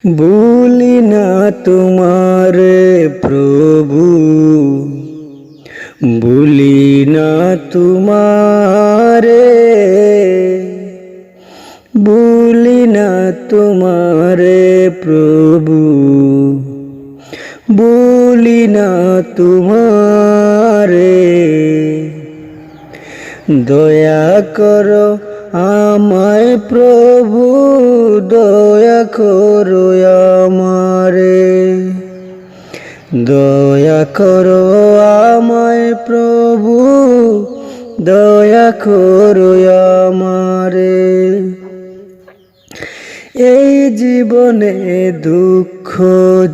ভুলি না তোমারে প্রভু, ভুলি না তোমারে, ভুলি না তোমারে প্রভু, ভুলি না তোমারে। দয়া করো আমায় প্রভু, দয়া করো আমারে, দয়া করো আমায় প্রভু, দয়া করো আমারে। এই জীবনে দুঃখ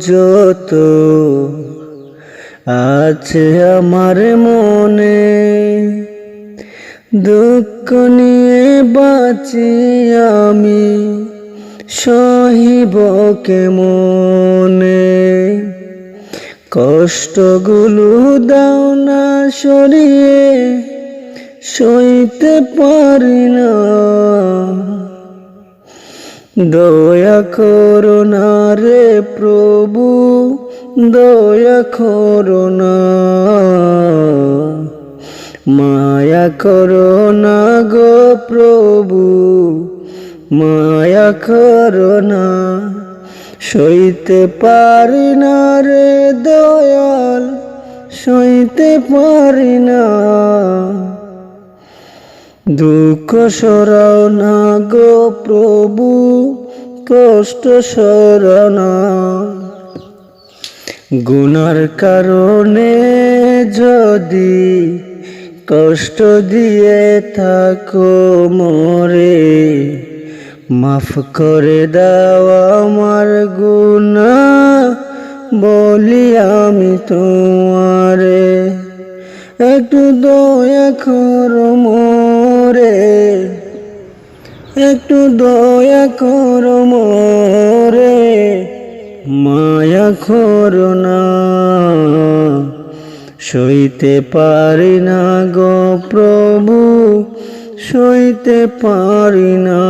যত আছে আমার মনে, দুঃখ নিয়ে বাঁচি আমি, সহিব কেমনে। কষ্টগুলো দাও না সরিয়ে, সইতে পারি না। দয়া করো না রে প্রভু, দয়া করো না, মায়া করো না গো প্রভু, মায়া করো না। সইতে পারি না রে দয়াল, সইতে পারি না। দুঃখ সরাও না গো প্রভু, কষ্ট সরাও না। গুনার কারণে যদি কষ্ট দিয়ে থাকো মোরে, মাফ করে দাও আমার গুনাহ বলি আমি তোমারে। একটু দয়া করো মোরে, একটু দয়া করো মোরে, মায়া করো না। সইতে পারি না গো প্রভু, সইতে পারি না,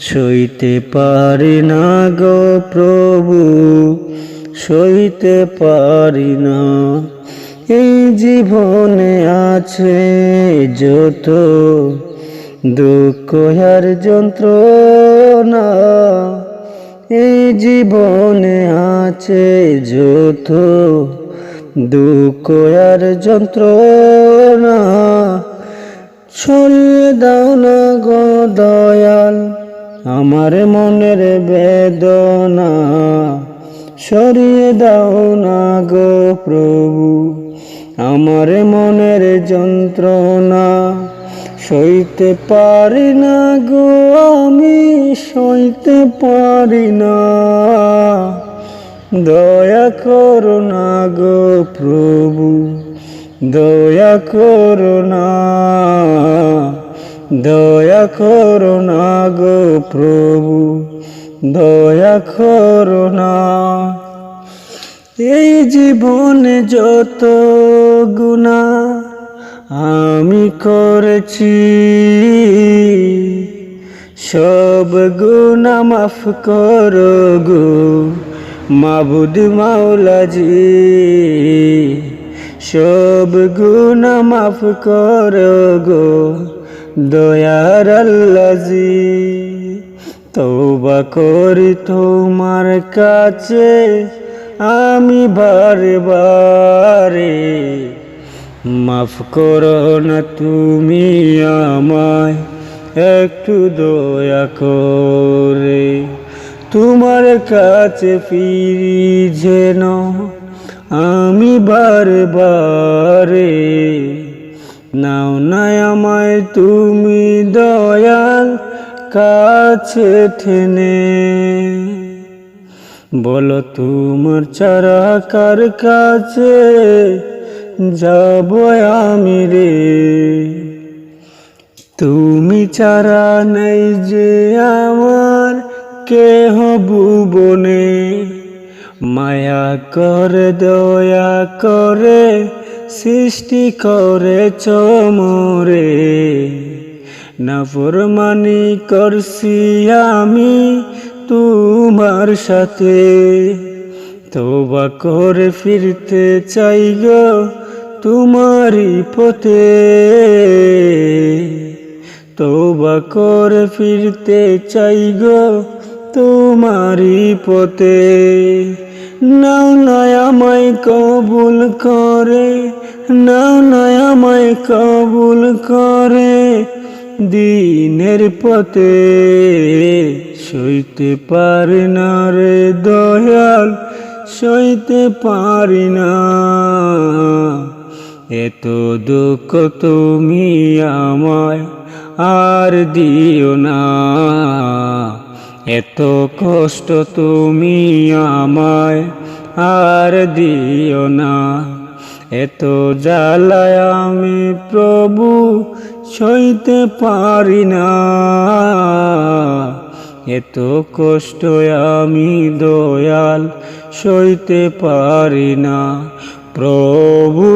সইতে পারি না গো প্রভু, সইতে পারি না। এই জীবনে আছে যত দুঃখ আর যন্ত্রণা, এই জীবনে আছে যত দুঃখ আর যন্ত্রণা, সরিয়ে দাও না গো দয়াল আমার মনের বেদনা, সরিয়ে দাও না গো প্রভু আমার মনের যন্ত্রণা। সইতে পারি না গো আমি, সইতে পারি না। দয়া করো না গো প্রভু, দয়া করো না, দয়া করো না গো প্রভু, দয়া করো না। এই জীবনে যত গুনাহ আমি করেছি, সব গুনাহ মাফ করো গো মাবুদ মাওলাজি, সব গুনাহ মাফ করো গো দয়ার আল্লাহজি। তওবা করি তোমার কাছে আমি বারে বারে, মাফ করো না তুমি আমায় একটু দয়া করে। তোমার কাছে ফিরি যেন আমি বারে বারে, নাও না আমায় তুমি দয়াল কাছে টেনে। বলো তোমার ছাড়া কার কাছে যাব আমি রে, তুমি ছাড়া নেই যে আমার কেহ ভুবনে। মায়া করে দয়া করে সৃষ্টি করেছ মোরে, নাফরমানি করছি আমি তোমার সাথে, তওবা করে ফিরতে চাই গো তোমারই পথে, তওবা করে ফিরতে চাই গো তোমারই পথে। নাও না আমায় কবুল করে, নাও না আমায় কবুল করে, দিনের পথে সইতে পারি না রে দয়াল, সইতে পারি না। এত দুঃখ তুমি আমায় আর দিও না, এত কষ্ট তুমি আমায় আর দিও না। এত জ্বালায় আমি প্রভু সইতে পারি না, এত কষ্ট আমি দয়াল সইতে পারি না। প্রভু